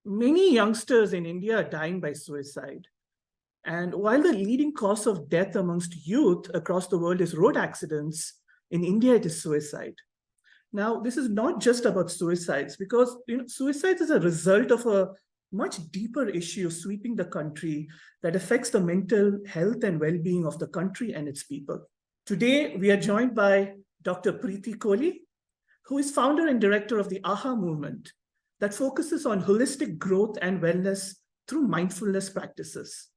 Many youngsters in India are dying by suicide. And while the leading cause of death amongst youth across the world is road accidents, in India it is suicide. Now, this is not just about suicides, because suicide is a result of a much deeper issue sweeping the country that affects the mental health and well-being of the country and its people. Today, we are joined by Dr. Preeti Kohli, who is founder and director of the AHA movement that focuses on holistic growth and wellness through mindfulness practices.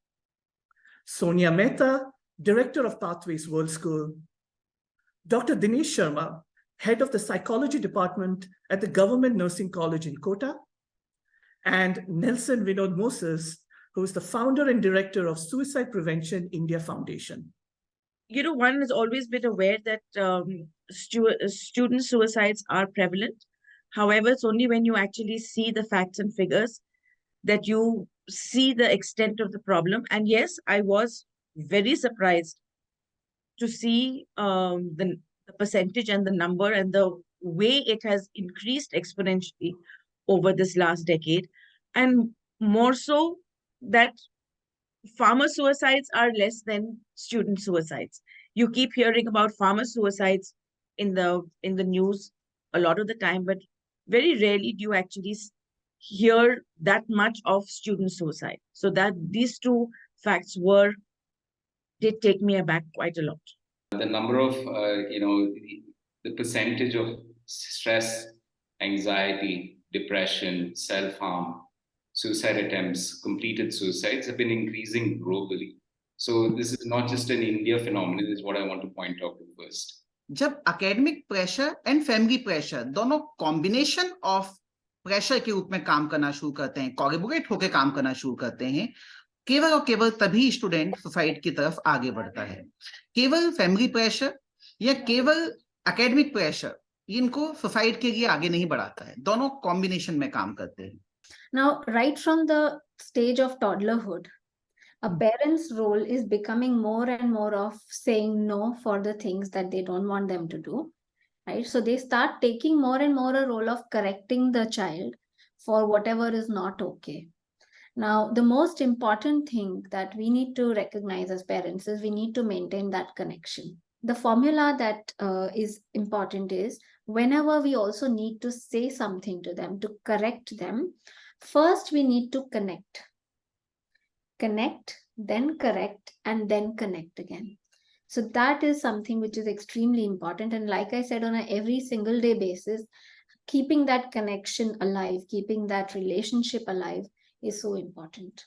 Sonia Mehta, director of Pathways World School. Dr. Dinesh Sharma, head of the psychology department at the Government Nursing College in Kota. And Nelson Vinod Moses, who is the founder and director of Suicide Prevention India Foundation. One has always been aware that student suicides are prevalent. However, it's only when you actually see the facts and figures that you see the extent of the problem. And yes, I was very surprised to see the percentage and the number and the way it has increased exponentially over this last decade. And more so that farmer suicides are less than student suicides. You keep hearing about farmer suicides in the news a lot of the time, but very rarely do you actually hear that much of student suicide. So that these two facts did take me aback quite a lot. The number of, the percentage of stress, anxiety, depression, self-harm, suicide attempts, completed suicides have been increasing globally. So this is not just an India phenomenon, this is what I want to point out first. जब academic pressure and family pressure दोनों combination of pressure के रूप में काम करना शुरू करते हैं, collaborate होकर काम करना शुरू करते हैं, केवल और केवल तभी स्टूडेंट सुसाइड की तरफ आगे बढ़ता है. केवल फैमिली प्रेशर या केवल एकेडमिक प्रेशर इनको सुसाइड के लिए आगे नहीं बढ़ाता है, दोनों कॉम्बिनेशन में काम करते हैं. Now, right from the stage of toddlerhood, a parent's role is becoming more and more of saying no for the things that they don't want them to do, right? So they start taking more and more a role of correcting the child for whatever is not okay. Now, the most important thing that we need to recognize as parents is we need to maintain that connection. The formula that is important is whenever we also need to say something to them, to correct them, first we need to connect. Connect, then correct, and then connect again. So that is something which is extremely important. And like I said, on a every single day basis, keeping that connection alive, keeping that relationship alive is so important.